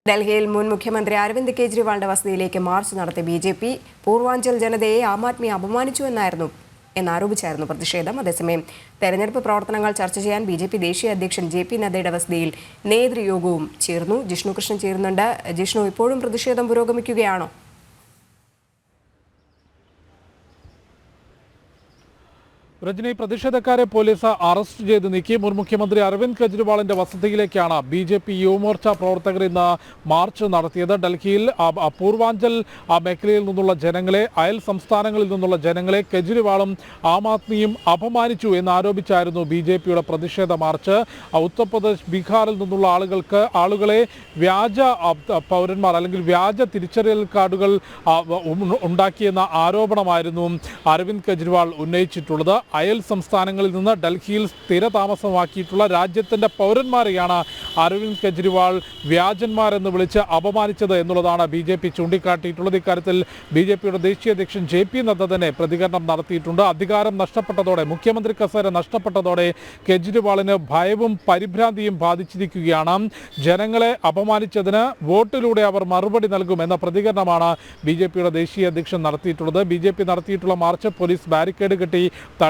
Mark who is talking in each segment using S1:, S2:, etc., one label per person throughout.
S1: ഡൽഹിയിൽ മുൻ മുഖ്യമന്ത്രി അരവിന്ദ് കെജ്രിവാളിന്റെ വസതിയിലേക്ക് മാർച്ച് നടത്തിയ ബിജെപി പൂർവാഞ്ചൽ ജനതയെ ആം ആദ്മി അപമാനിച്ചു എന്നാരോപിച്ചായിരുന്നു പ്രതിഷേധം. അതേസമയം തെരഞ്ഞെടുപ്പ് പ്രവർത്തനങ്ങൾ ചർച്ച ചെയ്യാൻ ബിജെപി ദേശീയ അധ്യക്ഷൻ ജെ.പി. നദ്ദയുടെ വസതിയിൽ നേതൃയോഗവും ചേർന്നു. ജിഷ്ണു കൃഷ്ണൻ ചേരുന്നുണ്ട്. ജിഷ്ണു, ഇപ്പോഴും പ്രതിഷേധം പുരോഗമിക്കുകയാണോ?
S2: രജനി, പ്രതിഷേധക്കാരെ പോലീസ് അറസ്റ്റ് ചെയ്ത് നീക്കി. മുൻ മുഖ്യമന്ത്രി അരവിന്ദ് കെജ്രിവാളിന്റെ വസതിയിലേക്കാണ് ബിജെപി യുവമോർച്ച പ്രവർത്തകർ ഇന്ന് മാർച്ച് നടത്തിയത്. ഡൽഹിയിൽ പൂർവാഞ്ചൽ മേഖലയിൽ നിന്നുള്ള ജനങ്ങളെ, അയൽ സംസ്ഥാനങ്ങളിൽ നിന്നുള്ള ജനങ്ങളെ കെജ്രിവാളും ആം ആദ്മിയും അപമാനിച്ചു എന്നാരോപിച്ചായിരുന്നു ബിജെപിയുടെ പ്രതിഷേധ മാർച്ച്. ഉത്തർപ്രദേശ്, ബീഹാറിൽ നിന്നുള്ള ആളുകളെ വ്യാജ പൗരന്മാർ അല്ലെങ്കിൽ വ്യാജ തിരിച്ചറിയൽ കാർഡുകൾ ഉണ്ടാക്കിയെന്ന ആരോപണമായിരുന്നു അരവിന്ദ് കെജ്രിവാൾ ഉന്നയിച്ചിട്ടുള്ളത്. അയൽ സംസ്ഥാനങ്ങളിൽ നിന്ന് ഡൽഹിയിൽ സ്ഥിരതാമസമാക്കിയിട്ടുള്ള രാജ്യത്തിൻ്റെ പൗരന്മാരെയാണ് അരവിന്ദ് കെജ്രിവാൾ വ്യാജന്മാരെന്ന് വിളിച്ച് അപമാനിച്ചത് എന്നുള്ളതാണ് ബി.ജെ.പി ചൂണ്ടിക്കാട്ടിയിട്ടുള്ളത്. ഇക്കാര്യത്തിൽ ബി.ജെ.പിയുടെ ദേശീയ അധ്യക്ഷൻ ജെ.പി. നദ്ദ തന്നെ പ്രതികരണം നടത്തിയിട്ടുണ്ട്. അധികാരം നഷ്ടപ്പെട്ടതോടെ, മുഖ്യമന്ത്രി കസേര നഷ്ടപ്പെട്ടതോടെ കെജ്രിവാളിന് ഭയവും പരിഭ്രാന്തിയും ബാധിച്ചിരിക്കുകയാണ്. ജനങ്ങളെ അപമാനിച്ചതിന് വോട്ടിലൂടെ അവർ മറുപടി നൽകുമെന്ന പ്രതികരണമാണ് ബി.ജെ.പിയുടെ ദേശീയ അധ്യക്ഷൻ നടത്തിയിട്ടുള്ളത്. ബി.ജെ.പി നടത്തിയിട്ടുള്ള മാർച്ച് പോലീസ് ബാരിക്കേഡ് കെട്ടി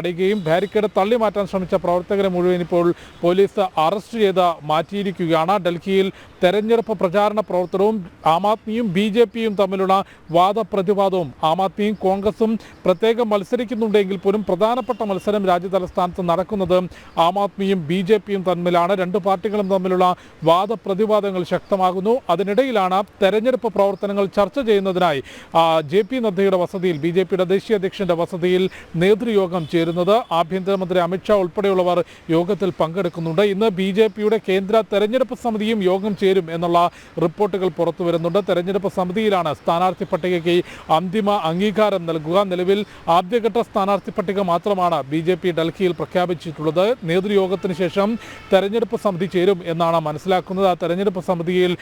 S2: തടയുകയും ബാരിക്കേഡ് തള്ളി മാറ്റാൻ ശ്രമിച്ച പ്രവർത്തകരെ മുഴുവൻ ഇപ്പോൾ പോലീസ് അറസ്റ്റ് ചെയ്ത് മാറ്റിയിരിക്കുകയാണ്. ഡൽഹിയിൽ തെരഞ്ഞെടുപ്പ് പ്രചാരണ പ്രവർത്തനവും ആം ആദ്മിയും ബി.ജെ.പിയും തമ്മിലുള്ള വാദപ്രതിവാദവും, ആം ആദ്മിയും കോൺഗ്രസും പ്രത്യേകം മത്സരിക്കുന്നുണ്ടെങ്കിൽ പോലും പ്രധാനപ്പെട്ട മത്സരം രാജ്യതലസ്ഥാനത്ത് നടക്കുന്നത് ആം ആദ്മിയും ബി.ജെ.പിയും തമ്മിലാണ്. രണ്ട് പാർട്ടികളും തമ്മിലുള്ള വാദപ്രതിവാദങ്ങൾ ശക്തമാകുന്നു. അതിനിടയിലാണ് തെരഞ്ഞെടുപ്പ് പ്രവർത്തനങ്ങൾ ചർച്ച ചെയ്യുന്നതിനായി ജെ.പി. നദ്ദയുടെ വസതിയിൽ, ബി.ജെ.പിയുടെ ദേശീയ അധ്യക്ഷന്റെ വസതിയിൽ നേതൃയോഗം ചേരുന്നത്. ആഭ്യന്തരമന്ത്രി അമിത്ഷാ ഉൾപ്പെടെയുള്ളവർ യോഗത്തിൽ പങ്കെടുക്കുന്നുണ്ട്. ഇന്ന് ബി.ജെ.പിയുടെ കേന്ദ്ര തെരഞ്ഞെടുപ്പ് സമിതിയും യോഗം ചേരും എന്നുള്ള റിപ്പോർട്ടുകൾ പുറത്തു വരുന്നുണ്ട്. തെരഞ്ഞെടുപ്പ് സമിതിയിലാണ് സ്ഥാനാർത്ഥി പട്ടികയ്ക്ക് അന്തിമ അംഗീകാരം നൽകുക. നിലവിൽ ആദ്യഘട്ട സ്ഥാനാർത്ഥി പട്ടിക മാത്രമാണ് ബി.ജെ.പി ഡൽഹിയിൽ പ്രഖ്യാപിച്ചിട്ടുള്ളത്. നേതൃയോഗത്തിന് ശേഷം തെരഞ്ഞെടുപ്പ് സമിതി ചേരും എന്നാണ് മനസ്സിലാക്കുന്നത്. ആ തെരഞ്ഞെടുപ്പ് സമിതിയിൽ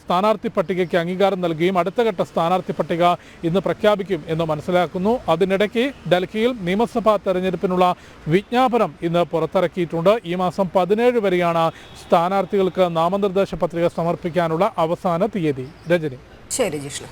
S2: സ്ഥാനാർത്ഥി പട്ടികയ്ക്ക് അംഗീകാരം നൽകുകയും അടുത്ത ഘട്ട സ്ഥാനാർത്ഥി പട്ടിക ഇന്ന് പ്രഖ്യാപിക്കും എന്ന് മനസ്സിലാക്കുന്നു. അതിനിടയ്ക്ക് ഡൽഹിയിൽ നിയമസഭാ തെരഞ്ഞെടുപ്പിനുള്ള വിജ്ഞാപനം ഇന്ന് പുറത്തിറക്കിയിട്ടുണ്ട്. ഈ മാസം 17 വരെയാണ് സ്ഥാനാർത്ഥികൾക്ക് നാമനിർദ്ദേശ പത്രിക സമർപ്പിക്കാനുള്ള അവസാന തീയതി. രജനി.
S1: ശരി ജിഷ്ണു.